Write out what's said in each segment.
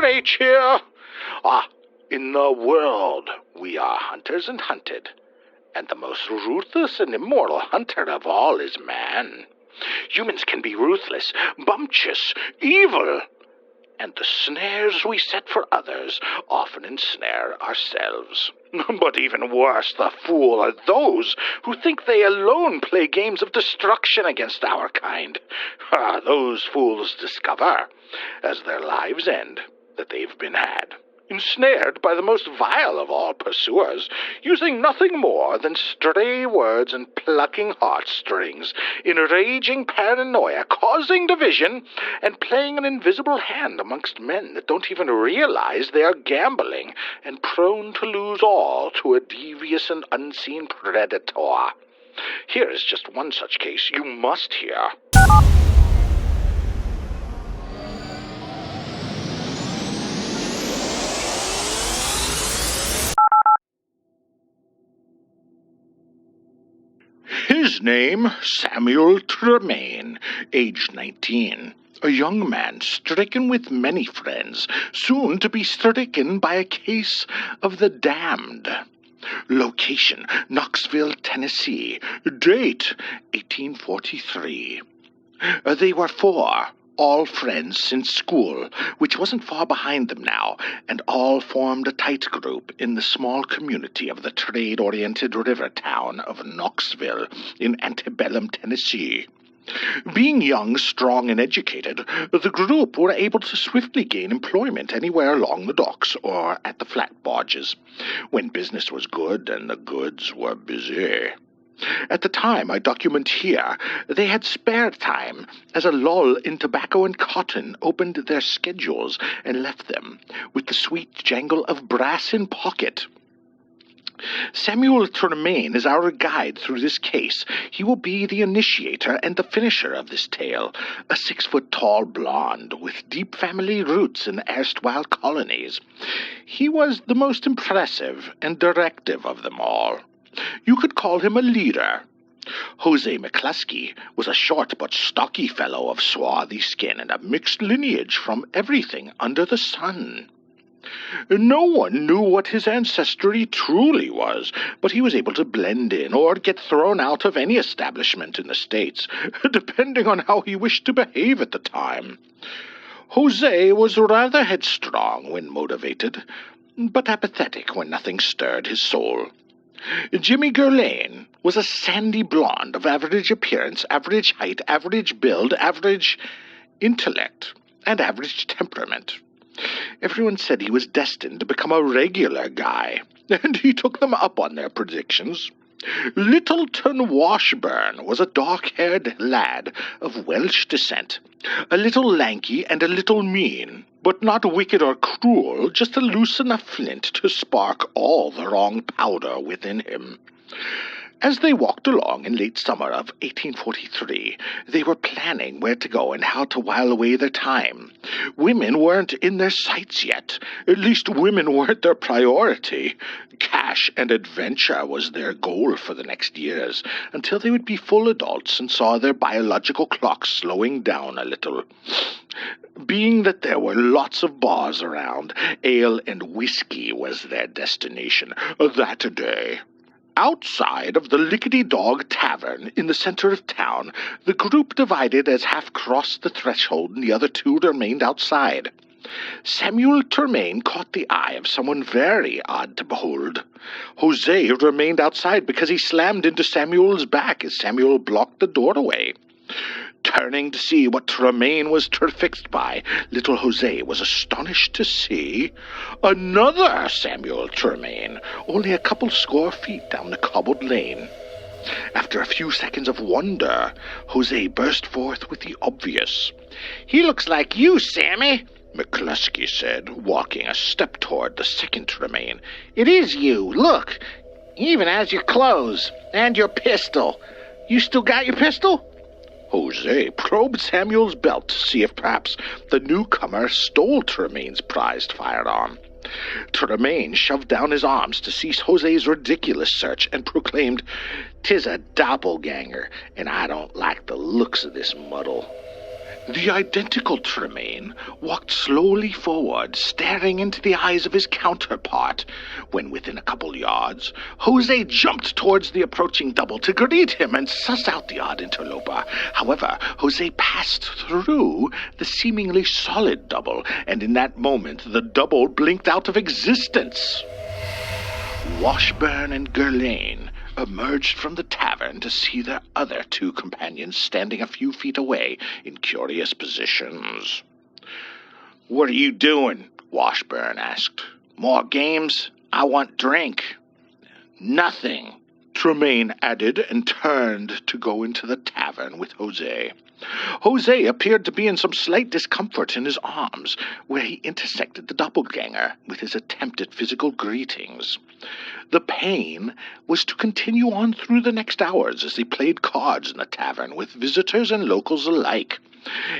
may cheer. In the world we are hunters and hunted, and the most ruthless and immortal hunter of all is man. Humans can be ruthless, bumptious, evil, and the snares we set for others often ensnare ourselves. But even worse, the fool are those who think they alone play games of destruction against our kind. Those fools discover, as their lives end, that they've been had, ensnared by the most vile of all pursuers, using nothing more than stray words and plucking heartstrings, in raging paranoia, causing division, and playing an invisible hand amongst men that don't even realize they are gambling, and prone to lose all to a devious and unseen predator. Here is just one such case you must hear. His name, Samuel Tremaine, aged 19, a young man stricken with many friends, soon to be stricken by a case of the damned. Location, Knoxville, Tennessee. Date, 1843. They were four, all friends since school, which wasn't far behind them now, and all formed a tight group in the small community of the trade-oriented river town of Knoxville in antebellum Tennessee. Being young, strong, and educated, the group were able to swiftly gain employment anywhere along the docks or at the flat barges, when business was good and the goods were busy. At the time I document here, they had spare time, as a lull in tobacco and cotton opened their schedules and left them with the sweet jangle of brass in pocket. Samuel Tremaine is our guide through this case. He will be the initiator and the finisher of this tale, a 6-foot-tall blonde with deep family roots in erstwhile colonies. He was the most impressive and directive of them all. You could call him a leader. Jose McCluskey was a short but stocky fellow of swarthy skin and a mixed lineage from everything under the sun. No one knew what his ancestry truly was, but he was able to blend in or get thrown out of any establishment in the States, depending on how he wished to behave at the time. Jose was rather headstrong when motivated, but apathetic when nothing stirred his soul. Jimmy Gurlane was a sandy blonde of average appearance, average height, average build, average intellect, and average temperament. Everyone said he was destined to become a regular guy, and he took them up on their predictions. Littleton Washburn was a dark-haired lad of Welsh descent, a little lanky and a little mean, but not wicked or cruel, just a loose enough flint to spark all the wrong powder within him. As they walked along in late summer of 1843, they were planning where to go and how to while away their time. Women weren't in their sights yet. At least women weren't their priority. Cash and adventure was their goal for the next years, until they would be full adults and saw their biological clocks slowing down a little. Being that there were lots of bars around, ale and whiskey was their destination that day. Outside of the Lickety Dog Tavern in the center of town, the group divided as half crossed the threshold and the other two remained outside. Samuel Tremaine caught the eye of someone very odd to behold. Jose remained outside because he slammed into Samuel's back as Samuel blocked the doorway. Turning to see what Tremaine was transfixed by, little Jose was astonished to see another Samuel Tremaine, only a couple score feet down the cobbled lane. After a few seconds of wonder, Jose burst forth with the obvious. "He looks like you, Sammy," McCluskey said, walking a step toward the second Tremaine. "It is you. Look, he even has your clothes and your pistol. You still got your pistol?" Jose probed Samuel's belt to see if perhaps the newcomer stole Tremaine's prized firearm. Tremaine shoved down his arms to cease Jose's ridiculous search and proclaimed, "'Tis a doppelganger, and I don't like the looks of this muddle." The identical Tremaine walked slowly forward, staring into the eyes of his counterpart. When within a couple yards, Jose jumped towards the approaching double to greet him and suss out the odd interloper. However, Jose passed through the seemingly solid double, and in that moment the double blinked out of existence. Washburn and Gurlane emerged from the tavern to see their other two companions standing a few feet away in curious positions. "What are you doing?" Washburn asked. "More games? I want drink." "Nothing," Tremaine added, and turned to go into the tavern with Jose. Jose appeared to be in some slight discomfort in his arms, where he intersected the doppelganger with his attempt at physical greetings. The pain was to continue on through the next hours as they played cards in the tavern with visitors and locals alike.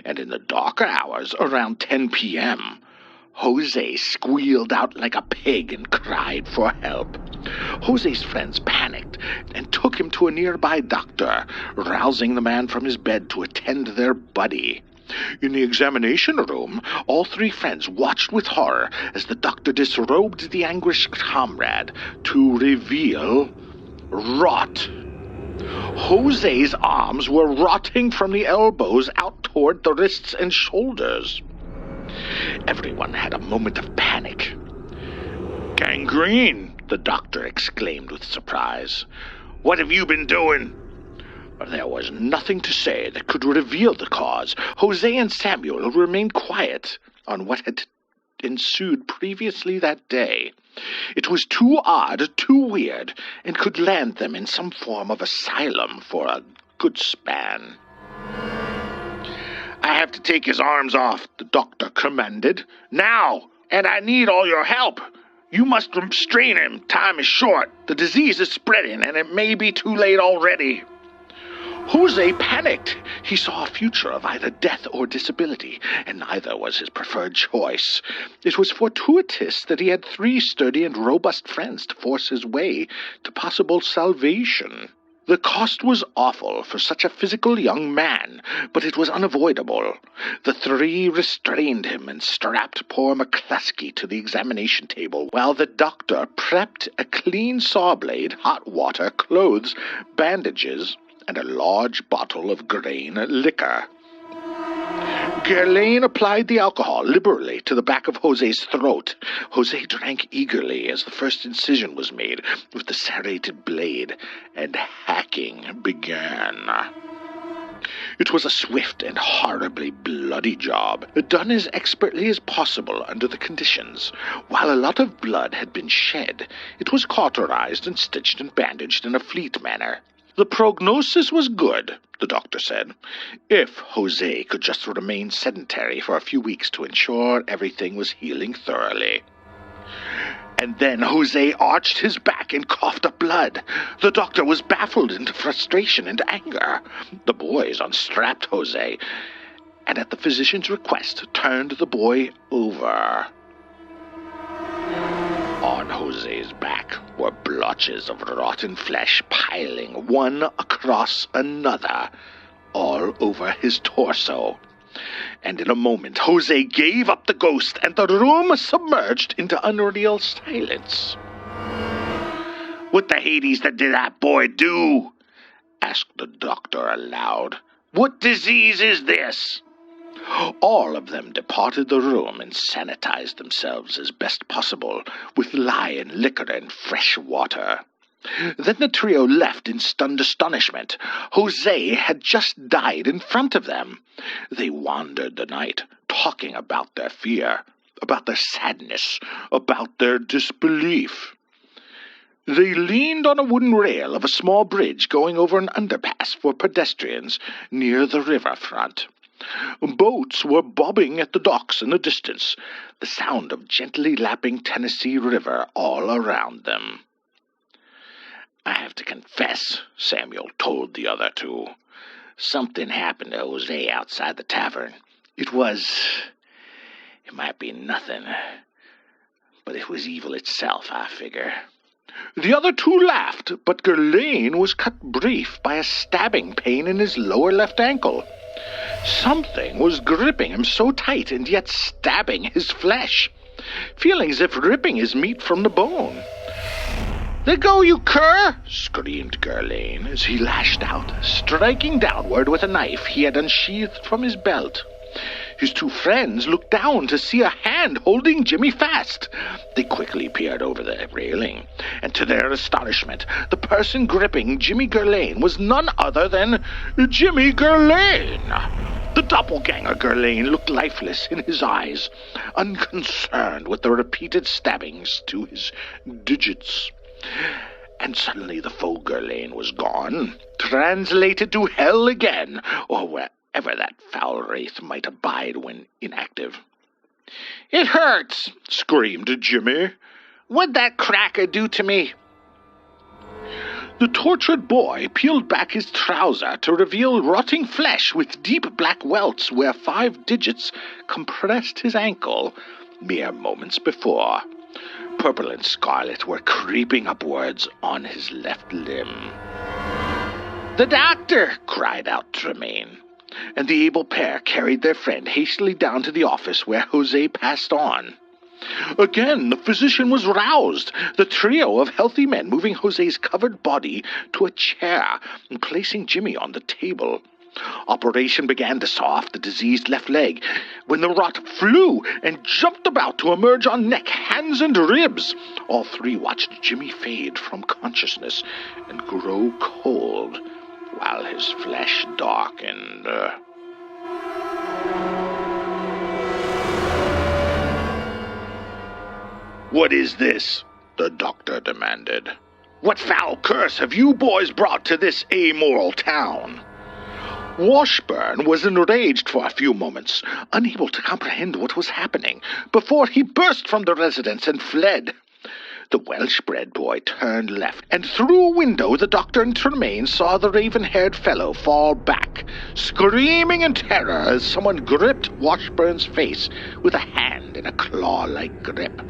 And in the darker hours, around 10 p.m., Jose squealed out like a pig and cried for help. Jose's friends panicked and took him to a nearby doctor, rousing the man from his bed to attend their buddy. In the examination room, all three friends watched with horror as the doctor disrobed the anguished comrade to reveal rot. Jose's arms were rotting from the elbows out toward the wrists and shoulders. Everyone had a moment of panic. "Gangrene!" the doctor exclaimed with surprise. "What have you been doing?" There was nothing to say that could reveal the cause. Jose and Samuel remained quiet on what had ensued previously that day. It was too odd, too weird, and could land them in some form of asylum for a good span. "I have to take his arms off," the doctor commanded. "Now! And I need all your help. You must restrain him. Time is short. The disease is spreading, and it may be too late already." Jose panicked. He saw a future of either death or disability, and neither was his preferred choice. It was fortuitous that he had three sturdy and robust friends to force his way to possible salvation. The cost was awful for such a physical young man, but it was unavoidable. The three restrained him and strapped poor McCluskey to the examination table, while the doctor prepped a clean saw blade, hot water, clothes, bandages, and a large bottle of grain liquor. Gurlane applied the alcohol liberally to the back of Jose's throat. Jose drank eagerly as the first incision was made with the serrated blade, and hacking began. It was a swift and horribly bloody job, done as expertly as possible under the conditions. While a lot of blood had been shed, it was cauterized and stitched and bandaged in a fleet manner. The prognosis was good, the doctor said, if Jose could just remain sedentary for a few weeks to ensure everything was healing thoroughly. And then Jose arched his back and coughed up blood. The doctor was baffled into frustration and anger. The boys unstrapped Jose, and at the physician's request, turned the boy over. On Jose's back were blotches of rotten flesh piling one across another, all over his torso. And in a moment, Jose gave up the ghost, and the room submerged into unreal silence. "What the Hades did that boy do?" asked the doctor aloud. "What disease is this?" All of them departed the room and sanitized themselves as best possible with lye and liquor and fresh water. Then the trio left in stunned astonishment. Jose had just died in front of them. They wandered the night, talking about their fear, about their sadness, about their disbelief. They leaned on a wooden rail of a small bridge going over an underpass for pedestrians near the riverfront. Boats were bobbing at the docks in the distance, the sound of gently lapping Tennessee River all around them. "I have to confess," Samuel told the other two. "Something happened to Jose outside the tavern. It might be nothing, but it was evil itself, I figure." The other two laughed, but Gurlane was cut brief by a stabbing pain in his lower left ankle. Something was gripping him so tight and yet stabbing his flesh, feeling as if ripping his meat from the bone. "Let go, you cur!" screamed Gurlane as he lashed out, striking downward with a knife he had unsheathed from his belt. His two friends looked down to see a hand holding Jimmy fast. They quickly peered over the railing, and to their astonishment, the person gripping Jimmy Gurlane was none other than Jimmy Gurlane. The doppelganger Gurlane looked lifeless in his eyes, unconcerned with the repeated stabbings to his digits. And suddenly the faux Gurlane was gone, translated to hell again, or wherever that foul wraith might abide when inactive. "It hurts!" screamed Jimmy. "What'd that cracker do to me?" The tortured boy peeled back his trouser to reveal rotting flesh with deep black welts where 5 digits compressed his ankle mere moments before. Purple and scarlet were creeping upwards on his left limb. "The doctor!" cried out Tremaine, and the able pair carried their friend hastily down to the office where Jose passed on. Again the physician was roused, the trio of healthy men moving Jose's covered body to a chair and placing Jimmy on the table. Operation began to saw off the diseased left leg, when the rot flew and jumped about to emerge on neck, hands, and ribs. All three watched Jimmy fade from consciousness and grow cold, while his flesh darkened. "What is this?" the doctor demanded. "What foul curse have you boys brought to this amoral town?" Washburn was enraged for a few moments, unable to comprehend what was happening, before he burst from the residence and fled. The Welsh-bred boy turned left, and through a window the doctor and Tremaine saw the raven-haired fellow fall back, screaming in terror as someone gripped Washburn's face with a hand in a claw-like grip.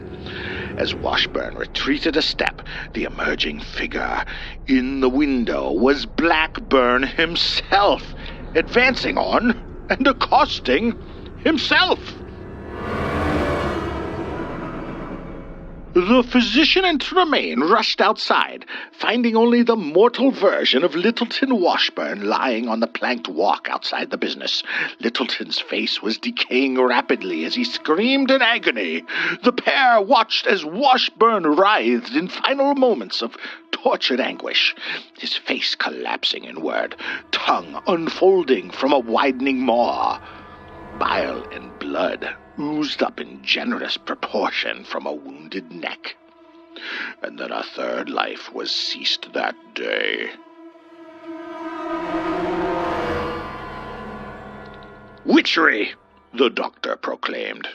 As Washburn retreated a step, the emerging figure in the window was Blackburn himself, advancing on and accosting himself. The physician and Tremaine rushed outside, finding only the mortal version of Littleton Washburn lying on the planked walk outside the business. Littleton's face was decaying rapidly as he screamed in agony. The pair watched as Washburn writhed in final moments of tortured anguish, his face collapsing inward, tongue unfolding from a widening maw. Bile and blood oozed up in generous proportion from a wounded neck. And then a third life was ceased that day. "Witchery!" the doctor proclaimed.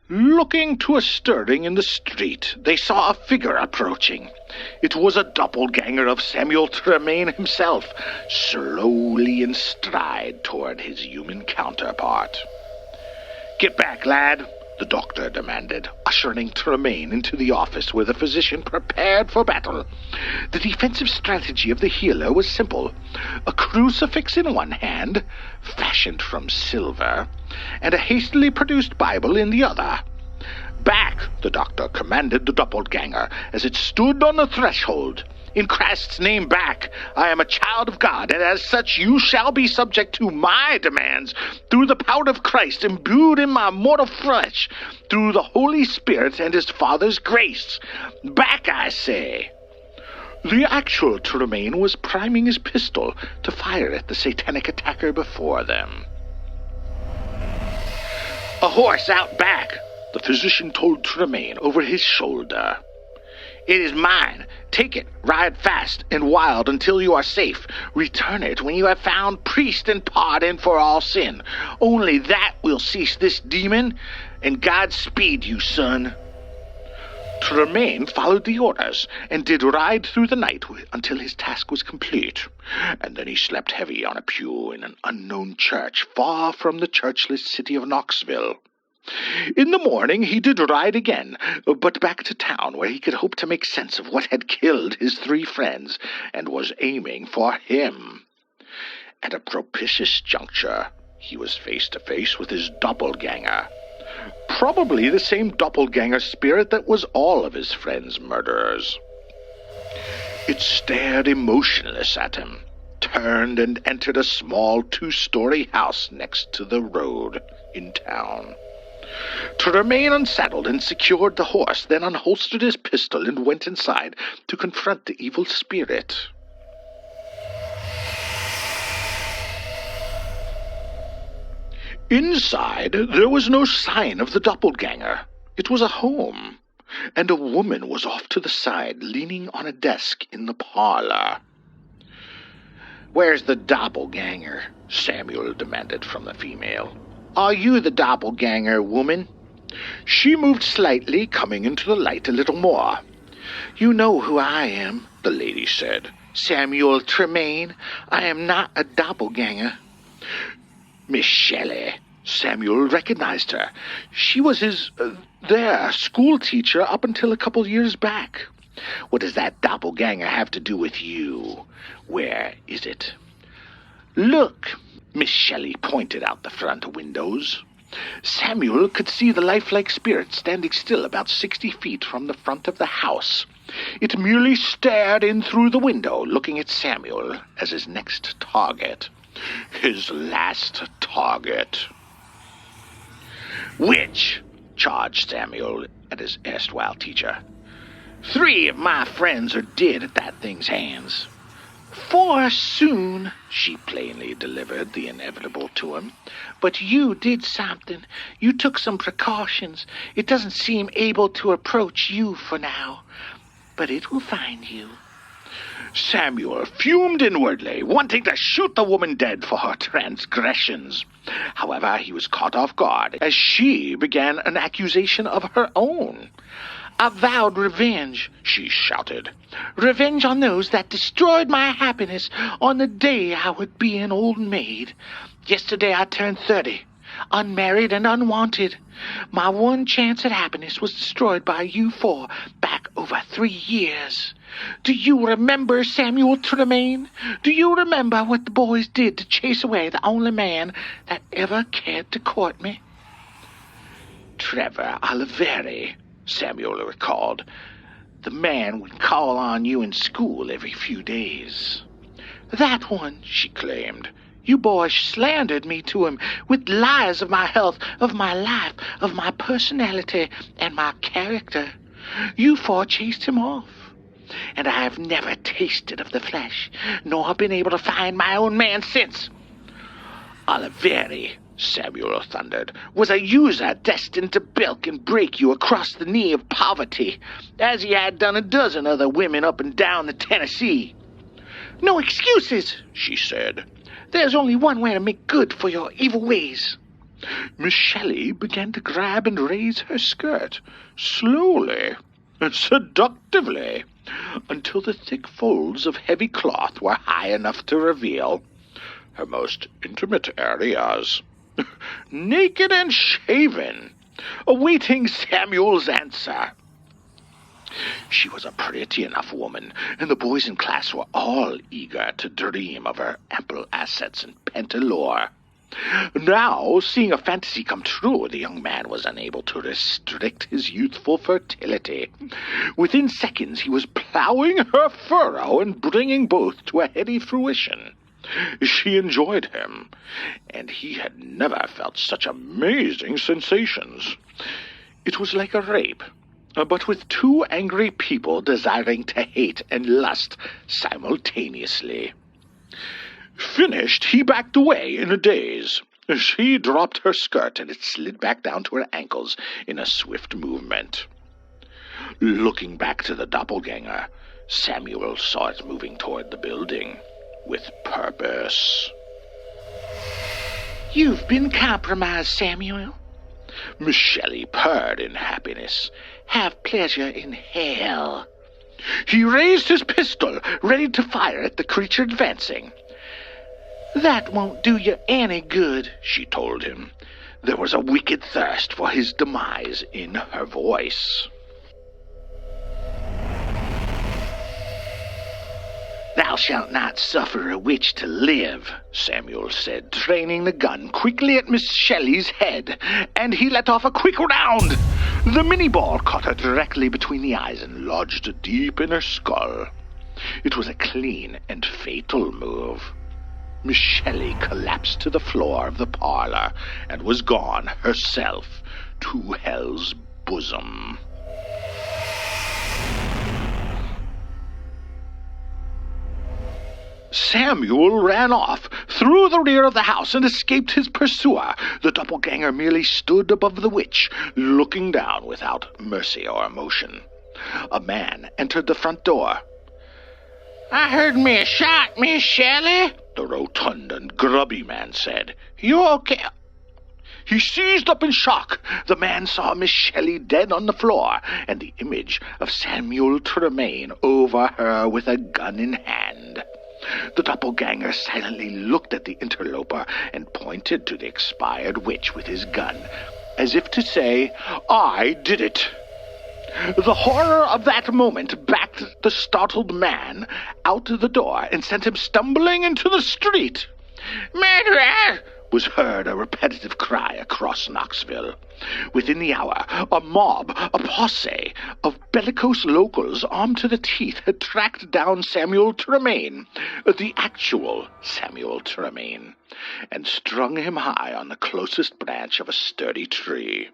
Looking to a stirring in the street, they saw a figure approaching. It was a doppelganger of Samuel Tremaine himself, slowly in stride toward his human counterpart. "Get back, lad," the doctor demanded, ushering Tremaine into the office where the physician prepared for battle. The defensive strategy of the healer was simple: a crucifix in one hand, fashioned from silver, and a hastily produced Bible in the other. "Back," the doctor commanded the doppelganger as it stood on the threshold. "In Christ's name, back! I am a child of God, and as such you shall be subject to my demands through the power of Christ imbued in my mortal flesh, through the Holy Spirit and his Father's grace. Back, I say!" The actual Tremaine was priming his pistol to fire at the satanic attacker before them. "A horse out back," the physician told Tremaine over his shoulder. "It is mine. Take it, ride fast and wild until you are safe. Return it when you have found priest and pardon for all sin. Only that will cease this demon, and God speed you, son." Tremaine followed the orders and did ride through the night until his task was complete, and then he slept heavy on a pew in an unknown church far from the churchless city of Knoxville. In the morning he did ride again, but back to town where he could hope to make sense of what had killed his 3 friends and was aiming for him. At a propitious juncture, he was face to face with his doppelganger. Probably the same doppelganger spirit that was all of his friends' murderers. It stared emotionless at him, turned and entered a small 2-story house next to the road in town. Tremaine unsaddled and secured the horse, then unholstered his pistol and went inside to confront the evil spirit. Inside, there was no sign of the doppelganger. It was a home, and a woman was off to the side, leaning on a desk in the parlor. "Where's the doppelganger?" Samuel demanded from the female. "Are you the doppelganger, woman?" She moved slightly, coming into the light a little more. "You know who I am," the lady said. "Samuel Tremaine. I am not a doppelganger." "Miss Shelley." Samuel recognized her. She was his, school teacher up until a couple years back. "What does that doppelganger have to do with you? Where is it?" "Look." Miss Shelley pointed out the front windows. Samuel could see the lifelike spirit standing still about 60 feet from the front of the house. It merely stared in through the window, looking at Samuel as his next target. His last target. "Which?" charged Samuel at his erstwhile teacher. "3 of my friends are dead at that thing's hands." "4 soon," she plainly delivered the inevitable to him. "But you did something. You took some precautions. It doesn't seem able to approach you for now, but it will find you." Samuel fumed inwardly, wanting to shoot the woman dead for her transgressions. However, he was caught off guard as she began an accusation of her own. "I vowed revenge," she shouted. "Revenge on those that destroyed my happiness on the day I would be an old maid. Yesterday I turned 30, unmarried and unwanted. My one chance at happiness was destroyed by you 4 back over 3 years. Do you remember Samuel Tremaine? Do you remember what the boys did to chase away the only man that ever cared to court me?" "Trevor Oliveri," Samuel recalled. "The man would call on you in school every few days." "That one," she claimed. "You boys slandered me to him with lies of my health, of my life, of my personality, and my character. You 4 chased him off, and I have never tasted of the flesh, nor been able to find my own man since." "Oliveri," Samuel thundered, "was a user destined to bilk and break you across the knee of poverty, as he had done a dozen other women up and down the Tennessee." "No excuses," she said. "There's only one way to make good for your evil ways." Miss Shelley began to grab and raise her skirt, slowly and seductively, until the thick folds of heavy cloth were high enough to reveal her most intimate areas. Naked and shaven, awaiting Samuel's answer. She was a pretty enough woman, and the boys in class were all eager to dream of her ample assets and pent allure. Now, seeing a fantasy come true, the young man was unable to restrict his youthful fertility. Within seconds, he was plowing her furrow and bringing both to a heady fruition. She enjoyed him, and he had never felt such amazing sensations. It was like a rape, but with 2 angry people desiring to hate and lust simultaneously. Finished, he backed away in a daze. She dropped her skirt, and it slid back down to her ankles in a swift movement. Looking back to the doppelganger, Samuel saw it moving toward the building with purpose. "You've been compromised, Samuel." Miss Shelley purred in happiness. "Have pleasure in hell." He raised his pistol, ready to fire at the creature advancing. "That won't do you any good," she told him. There was a wicked thirst for his demise in her voice. "Thou shalt not suffer a witch to live," Samuel said, training the gun quickly at Miss Shelley's head, and he let off a quick round. The mini-ball caught her directly between the eyes and lodged deep in her skull. It was a clean and fatal move. Miss Shelley collapsed to the floor of the parlor and was gone herself to hell's bosom. Samuel ran off through the rear of the house and escaped his pursuer. The doppelganger merely stood above the witch, looking down without mercy or emotion. A man entered the front door. "I heard me a shot, Miss Shelley," the rotund and grubby man said. "You okay?" He seized up in shock. The man saw Miss Shelley dead on the floor, and the image of Samuel Tremaine over her with a gun in hand. The doppelganger silently looked at the interloper and pointed to the expired witch with his gun, as if to say, "I did it." The horror of that moment backed the startled man out the door and sent him stumbling into the street. "Murderer!" was heard a repetitive cry across Knoxville. Within the hour, a mob, a posse of bellicose locals armed to the teeth had tracked down Samuel Tremaine, the actual Samuel Tremaine, and strung him high on the closest branch of a sturdy tree.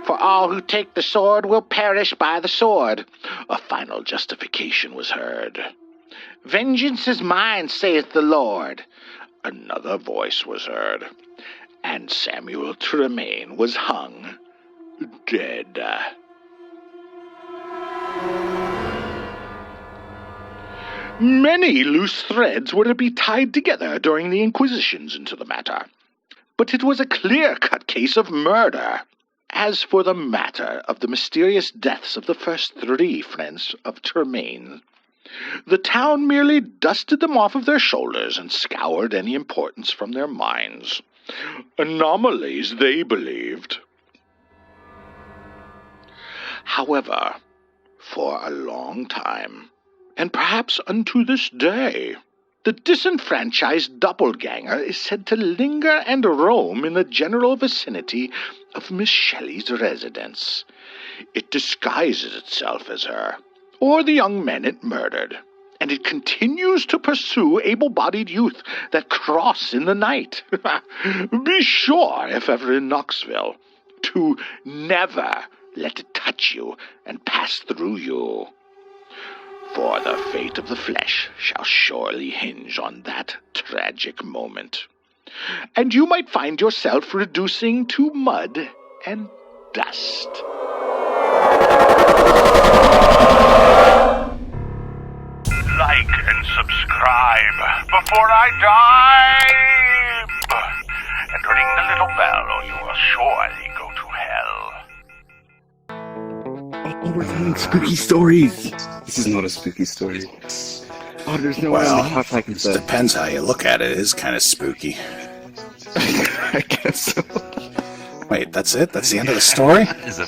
"For all who take the sword will perish by the sword," a final justification was heard. "Vengeance is mine, saith the Lord," another voice was heard, and Samuel Tremaine was hung, dead. Many loose threads were to be tied together during the inquisitions into the matter, but it was a clear-cut case of murder. As for the matter of the mysterious deaths of the first 3 friends of Tremaine, the town merely dusted them off of their shoulders and scoured any importance from their minds. Anomalies, they believed. However, for a long time, and perhaps unto this day, the disenfranchised doppelganger is said to linger and roam in the general vicinity of Miss Shelley's residence. It disguises itself as her, or the young men it murdered, and it continues to pursue able-bodied youth that cross in the night. Be sure, if ever in Knoxville, to never let it touch you and pass through you, for the fate of the flesh shall surely hinge on that tragic moment, and you might find yourself reducing to mud and dust. Like and subscribe before I die, and ring the little bell or you will surely go to hell. Oh, we're telling spooky stories. This is not a spooky story. Oh, there's no way on the couch I can It depends how you look at it. It is kind of spooky. I guess so. Wait, that's it? That's the end of the story? That is a